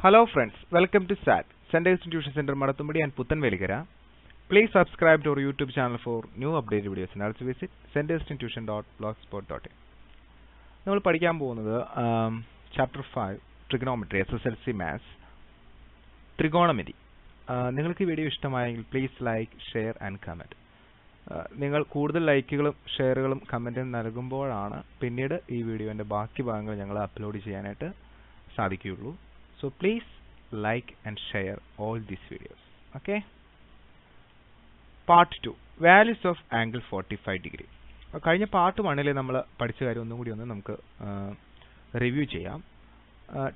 Hello friends, welcome to SAT, Centers Tuition Center Marathumadi and Puthanvelikara. Please subscribe to our YouTube channel for new updated videos and also visit centerstuition.blogspot.in. നമ്മൾ പഠിക്കാൻ പോകുന്നത് Chapter 5 Trigonometry, SSLC Maths, Trigonometry. നിങ്ങൾക്ക് ഈ video ഇഷ്ടമായെങ്കിൽ please like, share and comment. നിങ്ങൾ കൂടുതൽ ലൈക്കുകളും ഷെയറുകളും കമന്റും നൽകുമ്പോഴാണ് പിന്നീട് ഈ വീഡിയോന്റെ ബാക്കി ഭാഗങ്ങൾ ഞങ്ങൾ അപ്ലോഡ് ചെയ്യാനായിട്ട് സാധിക്കുകയുള്ളൂ. So please like and share all these videos. Okay. Part 2 Values of angle 45 degree. കഴിഞ്ഞ പാർട്ട് 1 ൽ നമ്മൾ പഠിച്ച കാര്യം ഒന്നും കൂടി നമുക്ക് റിവ്യൂ ചെയ്യാം.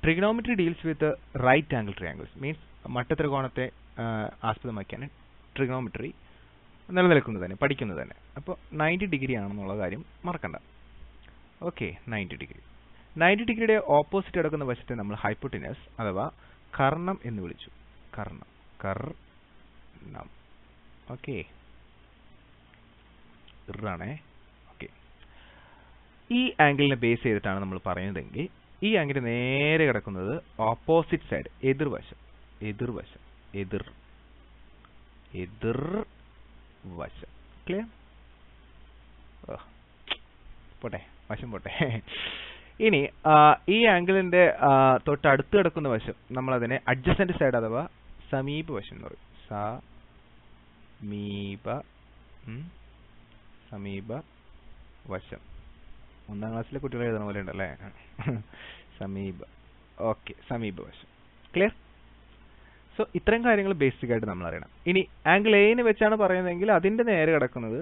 Trigonometry deals with right angle triangles. Means മട്ടത്രികോണത്തെ ആസ്പദമാക്കിയാണ് trigonometry നിലനിൽക്കുന്നത് തന്നെ പഠിക്കുന്നത് തന്നെ. അപ്പോൾ 90 ഡിഗ്രി ആണെന്നുള്ള കാര്യം മറക്കണ്ട. Okay, 90 degree. 90 ഡിഗ്രിയുടെ ഓപ്പോസിറ്റ് കിടക്കുന്ന വശത്തെ നമ്മൾ ഹൈപ്പോട്ടിനസ് അഥവാ കർണം എന്ന് വിളിച്ചു. കർണം. ഓക്കെ, ഇറാണേ. ഓക്കെ, ഈ ആംഗിളിനെ ബേസ് ചെയ്തിട്ടാണ് നമ്മൾ പറയുന്നതെങ്കിൽ ഈ ആംഗിൾ നേരെ കിടക്കുന്നത് ഓപ്പോസിറ്റ് സൈഡ്, എതിർവശം. ക്ലിയർ? പോട്ടെ, വശം പോട്ടെ. ഇനി ഈ ആംഗിളിന്റെ തൊട്ടടുത്ത് കിടക്കുന്ന വശം നമ്മൾ അതിനെ അഡ്ജസന്റ് സൈഡ് അഥവാ സമീപ വശം എന്ന് പറയും. സമീപ വശം. 1ാം ക്ലാസ്സിലെ കുട്ടികൾ എഴുതുന്ന പോലെ ഉണ്ടല്ലേ. ഓക്കെ, സമീപ വശം. ക്ലിയർ? സോ ഇത്രയും കാര്യങ്ങൾ ബേസിക് ആയിട്ട് നമ്മൾ അറിയണം. ഇനി ആംഗിൾ എന് വെച്ചാണ് പറയുന്നതെങ്കിൽ അതിന്റെ നേരെ കിടക്കുന്നത്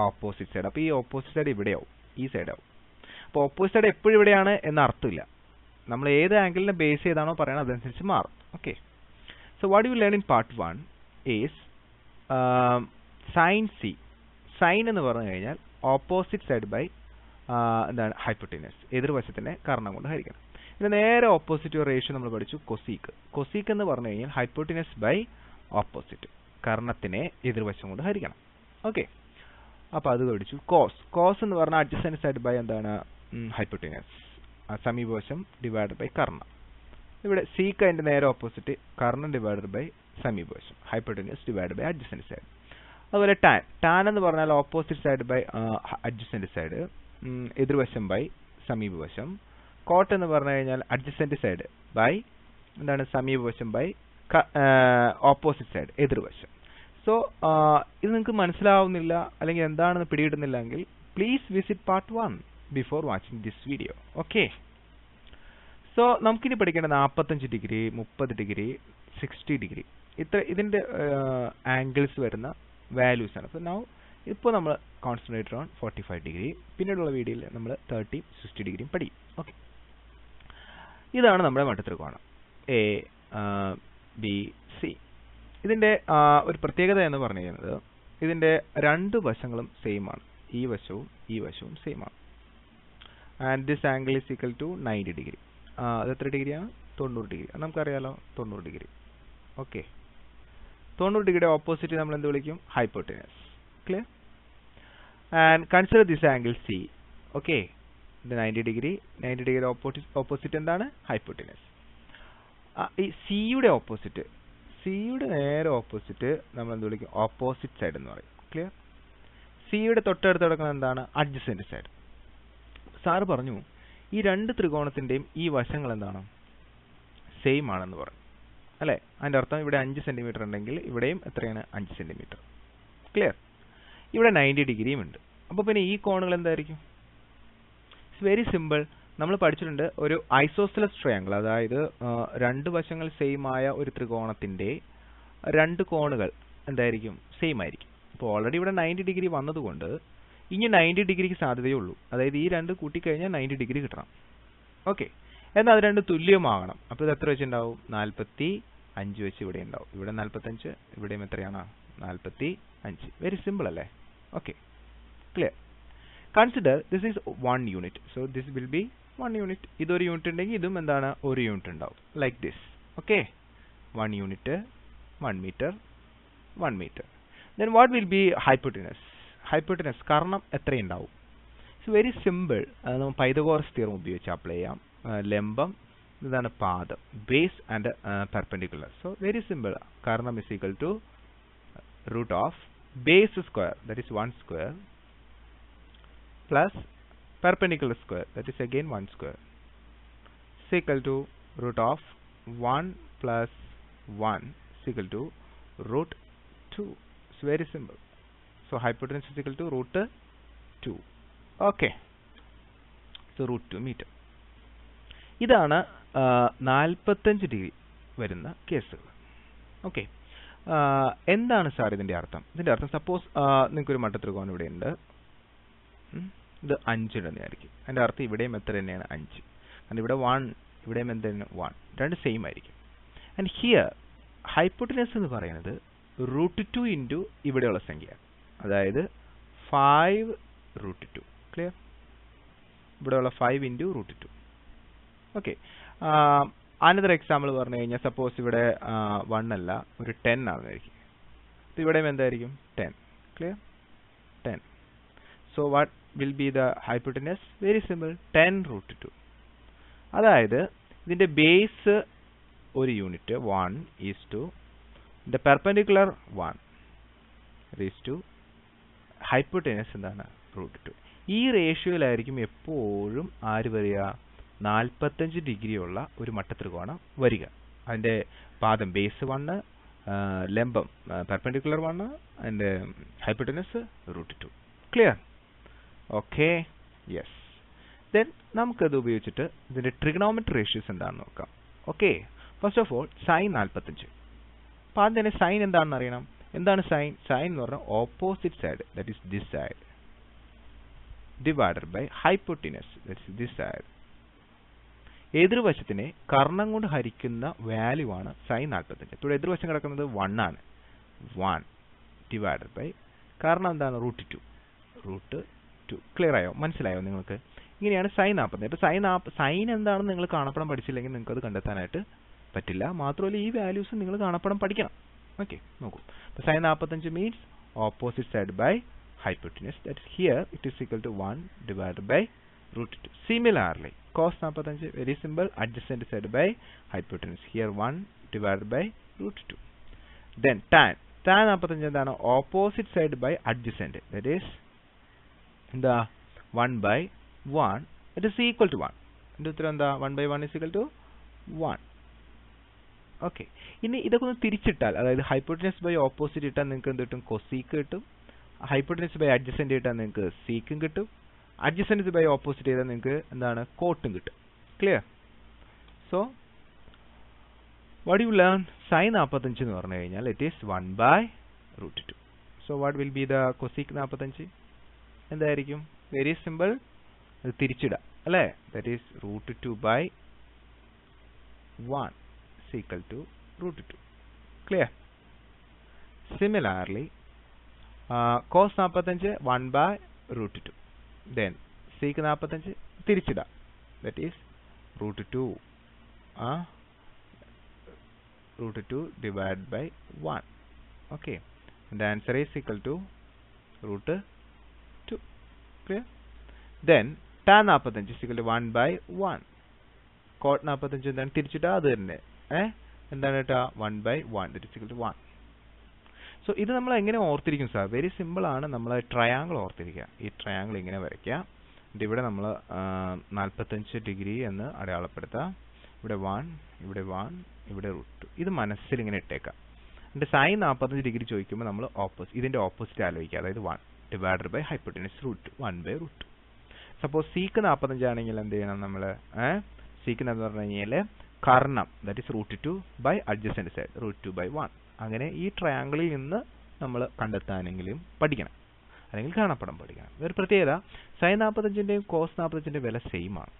ഓപ്പോസിറ്റ് സൈഡ്. അപ്പോൾ ഈ ഓപ്പോസിറ്റ് സൈഡ് ഇവിടെയാവും, ഈ സൈഡ് ആവും. അപ്പോൾ ഓപ്പോസിറ്റ് സൈഡ് എപ്പോഴും ഇവിടെയാണ് എന്ന അർത്ഥമില്ല. നമ്മൾ ഏത് ആംഗിളിനെ ബേസ് ചെയ്താണോ പറയണത് അതനുസരിച്ച് മാറും. Okay, so what you learn in part 1 is sine C. Sine എന്ന് പറഞ്ഞു കഴിഞ്ഞാൽ ഓപ്പോസിറ്റ് സൈഡ് ബൈ എന്താണ് ഹൈപ്പോട്ടിനസ്, എതിർവശത്തിന്റെ കർണം കൊണ്ട് ഹരിക്കണം. ഇതിന് നേരെ ഓപ്പോസിറ്റ് റേഷ്യോ നമ്മൾ പഠിച്ചു കൊസീക്ക്. കൊസീക്ക് എന്ന് പറഞ്ഞു കഴിഞ്ഞാൽ ഹൈപ്പോട്ടിനസ് ബൈ ഓപ്പോസിറ്റ്, കർണത്തിനെ എതിർവശം കൊണ്ട് ഹരിക്കണം. ഓക്കെ, അപ്പോൾ അത് പഠിച്ചു. കോസ് എന്ന് പറഞ്ഞാൽ അഡ്ജസന്റ് സൈഡ് ബൈ എന്താണ് ഹൈപ്പോട്ടിനസ്, സമീപവശം ഡിവൈഡ് ബൈ കർണം. ഇവിടെ സീക്ക് അതിന്റെ നേരെ ഓപ്പോസിറ്റ്, കർണം ഡിവൈഡ് ബൈ സമീപവശം, hypotenuse divide by adjacent side. അതുപോലെ ടാൻ എന്ന് പറഞ്ഞാൽ opposite side by adjacent side, എതിർവശം ബൈ സമീപവശം. കോട്ട് എന്ന് പറഞ്ഞു കഴിഞ്ഞാൽ അഡ്ജസന്റ് സൈഡ് ബൈ എന്താണ് സമീപവശം ബൈ ഓപ്പോസിറ്റ് സൈഡ്, എതിർവശം. സോ ഇത് നിങ്ങൾക്ക് മനസ്സിലാവുന്നില്ല അല്ലെങ്കിൽ എന്താണെന്ന് പിടികിട്ടുന്നില്ലെങ്കിൽ please visit part 1 before watching this video. Okay, so നമുക്കിനി പഠിക്കേണ്ട 45 ഡിഗ്രി, 30 ഡിഗ്രി, 60 ഡിഗ്രി ഇതിന്റെ ആംഗിൾസ് വരുന്ന വാല്യൂസ് ആണ്. സോ നൗ ഇപ്പോൾ നമ്മൾ കോൺസെൻട്രേറ്റ് ഓൺ 45 ഡിഗ്രി. പിന്നീടുള്ള വീഡിയോയിൽ നമ്മൾ 30, 60 ഡിഗ്രിയും പഠിക്കും. ഓക്കെ, ഇതാണ് നമ്മുടെ മട്ടത്രികോണം എ ബി സി. ഇതിന്റെ ഒരു പ്രത്യേകത എന്ന് പറഞ്ഞു കഴിഞ്ഞാൽ ഇതിന്റെ രണ്ട് വശങ്ങളും സെയിം ആണ്. ഈ വശവും സെയിം ആണ്. And this angle is equal to 90 degree. അത് എത്ര ഡിഗ്രിയാണ്? 90 ഡിഗ്രി. നമുക്കറിയാലോ 90 ഡിഗ്രി. ഓക്കെ, 90 ഡിഗ്രിയുടെ ഓപ്പോസിറ്റ് നമ്മൾ എന്ത് വിളിക്കും? Hypotenuse. Clear? And consider this angle C. Okay, ഇത് 90 ഡിഗ്രിയുടെ ഓപ്പോസിറ്റ് എന്താണ്? ഹൈപ്പോട്ടിനസ്. ഈ സിയുടെ ഓപ്പോസിറ്റ്, സിയുടെ നേരെ ഓപ്പോസിറ്റ് നമ്മൾ എന്ത് വിളിക്കും? ഓപ്പോസിറ്റ് സൈഡ് എന്ന് പറയും. ക്ലിയർ? സിയുടെ തൊട്ടടുത്ത് കിടക്കുന്നത് എന്താണ്? Adjacent side. സാറ് പറഞ്ഞു ഈ രണ്ട് ത്രികോണത്തിന്റെയും ഈ വശങ്ങൾ എന്താണ്? സെയിം ആണെന്ന് പറഞ്ഞു അല്ലെ? അതിന്റെ അർത്ഥം ഇവിടെ 5 സെന്റിമീറ്റർ ഉണ്ടെങ്കിൽ ഇവിടെയും എത്രയാണ്? 5 സെന്റിമീറ്റർ. ക്ലിയർ? ഇവിടെ 90 ഡിഗ്രിയും ഉണ്ട്. അപ്പോൾ പിന്നെ ഈ കോണുകൾ എന്തായിരിക്കും? It's very simple. നമ്മൾ പഠിച്ചിട്ടുണ്ട് ഒരു ഐസോസെലസ് ട്രയാങ്കിൾ, അതായത് രണ്ട് വശങ്ങൾ സെയിം ആയ ഒരു ത്രികോണത്തിന്റെ രണ്ട് കോണുകൾ എന്തായിരിക്കും? സെയിം ആയിരിക്കും. അപ്പോൾ ഓൾറെഡി ഇവിടെ 90 ഡിഗ്രി വന്നതുകൊണ്ട് ഇനി 90 ഡിഗ്രിക്ക് സാധ്യതയുള്ളൂ. അതായത് ഈ രണ്ട് കൂട്ടിക്കഴിഞ്ഞാൽ 90 ഡിഗ്രി കിട്ടണം. ഓക്കെ, എന്നാൽ അത് രണ്ട് തുല്യമാകണം. അപ്പോൾ ഇത് എത്ര വെച്ചുണ്ടാവും? 45 വെച്ച് ഇവിടെ ഉണ്ടാവും. ഇവിടെ 45, ഇവിടെയും എത്രയാണ്? 45. വെരി സിമ്പിൾ അല്ലേ? Okay, clear? Consider this is 1 unit. So this will be 1 unit. ഇതൊരു യൂണിറ്റ് ഉണ്ടെങ്കിൽ ഇതും എന്താണ്? ഒരു യൂണിറ്റ് ഉണ്ടാവും. Like this. Okay, 1 unit, 1 metre, 1 metre. Then what will be hypotenuse? Hypotenuse കർണം എത്രയുണ്ടാവും? It's very simple. അത് നമ്മൾ പൈതഗോറസ് തിയറം ഉപയോഗിച്ച് അപ്ലൈ ചെയ്യാം. ലംബം ഇതാണ് പാദം, base and perpendicular. So very simple. കർണം is equal to root of base square, that is 1 square, plus perpendicular square, that is again 1 square, is equal to root of 1 plus 1 is equal to root 2. It's very simple. So hypotenuse is equal to root 2. Okay. So root 2 meter. ഇതാണ് 45 degree വരുന്ന കേസുകൾ. Okay. എന്താണ് sir ഇതിൻ്റെ അർത്ഥം? ഇതിൻ്റെ അർത്ഥം suppose നിങ്ങൾക്കൊരു മട്ടത്രികോണം ഇവിടെ ഉണ്ട്, ഇത് 5 ഉണ്ടെന്നായിരിക്കും. അതിൻ്റെ അർത്ഥം ഇവിടെയും എത്ര തന്നെയാണ് 5. കാരണം ഇവിടെ 1, ഇവിടെയും എന്താണ് 1, രണ്ട് സെയിം ആയിരിക്കും. ആൻഡ് ഹിയർ ഹൈപ്പോട്ടനസ് എന്ന് പറയുന്നത് റൂട്ട് 2 ഇൻറ്റു ഇവിടെയുള്ള സംഖ്യ, അതായത് 5 റൂട്ട് 2. ക്ലിയർ? ഇവിടെയുള്ള 5 into root 2. Okay. Another example പറഞ്ഞു കഴിഞ്ഞാൽ സപ്പോസ് ഇവിടെ 1 അല്ല, ഒരു 10 ആണെന്നായിരിക്കും. ഇവിടെയും എന്തായിരിക്കും 10. Clear? 10. So what will be the hypotenuse? Very simple, 10 root 2. അതായത് ഇതിന്റെ ബേസ് ഒരു unit 1 is to the perpendicular 1 raised to hypotenuse എന്താണ് root 2. ഈ റേഷ്യോയിലായിരിക്കും എപ്പോഴും ആര് വരിക? 45 ഡിഗ്രി ഉള്ള ഒരു മട്ടത്രികോണം വരിക. അതിന്റെ പാദം ബേസ് 1, ലംബം perpendicular 1 and hypotenuse root 2. Clear? Okay. Yes. Then നമുക്കത് ഉപയോഗിച്ചിട്ട് ഇതിന്റെ ട്രിഗണോമെട്രി റേഷ്യോസ് എന്താണെന്ന് നോക്കാം. Okay. First of all sine 45. അപ്പോൾ ആദ്യം തന്നെ സൈൻ എന്താണെന്ന് അറിയണം. എന്താണ് സൈൻ? സൈൻ എന്ന് പറഞ്ഞാൽ opposite side, that is this side, divided by hypotenuse, that is this side. എതിർവശത്തിനെ കർണം കൊണ്ട് ഹരിക്കുന്ന വാല്യൂ ആണ് സൈൻ 45. ഇപ്പോൾ എതിർവശം കിടക്കുന്നത് 1 ആണ്. 1 ഡിവൈഡഡ് ബൈ കാരണം എന്താണ്? റൂട്ട് 2. ക്ലിയർ ആയോ? മനസ്സിലായോ നിങ്ങൾക്ക്? ഇങ്ങനെയാണ് സൈൻ 45. ഇപ്പോൾ സൈൻ എന്താണെന്ന് നിങ്ങൾ കാണപ്പടം പഠിച്ചില്ലെങ്കിൽ നിങ്ങൾക്ക് അത് കണ്ടെത്താനായിട്ട് പറ്റില്ല. മാത്രമല്ല ഈ വാല്യൂസ് നിങ്ങൾ കാണപ്പടം പഠിക്കണം. ഓക്കെ, നോക്കൂ. അപ്പോൾ sine 45 means opposite side by hypotenuse, that is here it is equal to 1 divided by root 2. Similarly, cos 45 very simple, adjacent side by hypotenuse, here 1 divided by root 2. Then tan 45 എന്താണ്? opposite side by adjacent, that is the 1 by 1, it is equal to 1. ഇതിന്റെ ഉത്തരം എന്താ? 1 by 1 is equal to 1. Okay. ഇനി ഇതൊക്കെ ഒന്ന് തിരിച്ചിട്ടാൽ, അതായത് hypotenuse by opposite ഇട്ടാൽ നിങ്ങൾക്ക് എന്ത് കിട്ടും? കൊസീക്ക് കിട്ടും. ഹൈപ്പോട്ടനസ് ബൈ അഡ്ജസെന്റ് ചെയ്താൽ നിങ്ങൾക്ക് സീക്കും കിട്ടും. അഡ്ജസെന്റ് ബൈ ഓപ്പോസിറ്റ് ചെയ്താൽ നിങ്ങൾക്ക് എന്താണ്? കോട്ടും കിട്ടും. Clear? So what you learn? Sine 45 എന്ന് പറഞ്ഞു കഴിഞ്ഞാൽ it is 1 by root 2. So what will be the cosec 45? എന്തായിരിക്കും? വെരി സിമ്പിൾ, അത് തിരിച്ചിടാം അല്ലേ? That is root 2 by 1 is equal to root 2. Clear? Similarly, cos 45 1 by root 2. Then sec 45 തിരിച്ചിട, that is root 2 divided by 1. Okay, and the answer is equal to root 2. Clear? Then tan 45 is equal to 1 by 1. cot 45 എന്താണ്? തിരിച്ചിട്ട അത് തന്നെ. എന്താണ് കേട്ടാ? 1 by 1, that is equal to 1. So ഇത് നമ്മൾ എങ്ങനെ ഓർത്തിരിക്കും sir? Very simple ആണ്. നമ്മൾ ട്രയാങ്കിൾ ഓർത്തിരിക്കുക. ഈ ട്രയാങ്കിൾ ഇങ്ങനെ വരയ്ക്കുക. ഇവിടെ നമ്മൾ 45 ഡിഗ്രി എന്ന് അടയാളപ്പെടുത്താം. ഇവിടെ 1, ഇവിടെ 1, ഇവിടെ റൂട്ട് 2. ഇത് മനസ്സിൽ ഇങ്ങനെ ഇട്ടേക്കാം. എന്നിട്ട് സൈൻ 45 ഡിഗ്രി ചോദിക്കുമ്പോൾ നമ്മൾ ഇതിന്റെ ഓപ്പോസിറ്റ് ആലോചിക്കുക, അതായത് 1 divided by hypotenuse root 2, 1 by root 2. Suppose sec 45 ആണെങ്കിൽ എന്ത് ചെയ്യണം നമ്മൾ? സീക്ക് എന്ന് പറഞ്ഞു കഴിഞ്ഞാൽ കർണം, that is root 2 by adjacent side, root 2 by 1. അങ്ങനെ ഈ ട്രയാങ്കിളിൽ നിന്ന് നമ്മൾ കണ്ടെത്താനെങ്കിലും പഠിക്കണം, അല്ലെങ്കിൽ കാണപ്പടം പഠിക്കണം. ഇതൊരു പ്രത്യേകത. സൈൻ 45ന്റെയും കോസ് 45ന്റെയും വില സെയിം ആണ്.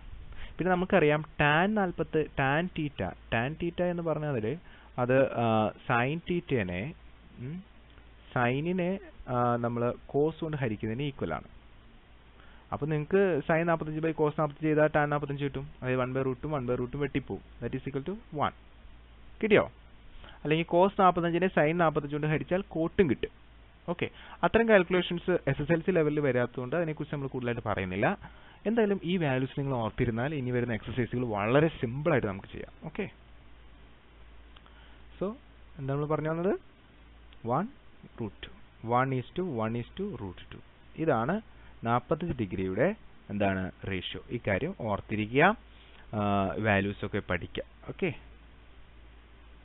പിന്നെ നമുക്കറിയാം ടാൻ തീറ്റ എന്ന് പറഞ്ഞാൽ അത് സൈൻ തീറ്റനെ സൈനിനെ നമ്മൾ കോസ് കൊണ്ട് ഹരിക്കുന്നതിന് ഈക്വൽ ആണ്. അപ്പോൾ നിങ്ങൾക്ക് സൈൻ 45 ബൈ കോസ് 45 ചെയ്താൽ ടാൻ 45 കിട്ടും. അതായത് 1 by root 2, 1 by root 2 വെട്ടിപ്പോവും. That is equal to 1. കിട്ടിയോ? അല്ലെങ്കിൽ കോസ് 45നെ സൈൻ 45 കൊണ്ട് ഹരിച്ചാൽ കോട്ടും കിട്ടും. ഓക്കെ, അത്തരം കാൽക്കുലേഷൻസ് SSLC ലെവലിൽ വരാത്തതുകൊണ്ട് അതിനെക്കുറിച്ച് നമ്മൾ കൂടുതലായിട്ട് പറയുന്നില്ല. എന്തായാലും ഈ വാല്യൂസ് നിങ്ങൾ ഓർത്തിരുന്നാൽ ഇനി വരുന്ന എക്സസൈസുകൾ വളരെ സിമ്പിളായിട്ട് നമുക്ക് ചെയ്യാം. ഓക്കെ, സോ എന്താ നമ്മൾ പറഞ്ഞു വന്നത്? 1√2 1:1:√2 ഇതാണ് 45 ഡിഗ്രിയുടെ എന്താണ് റേഷ്യോ. ഇക്കാര്യം ഓർത്തിരിക്കുക, വാല്യൂസ് ഒക്കെ പഠിക്കുക. Okay,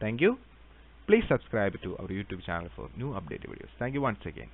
thank you. Please subscribe to our YouTube channel for new updated videos. Thank you once again.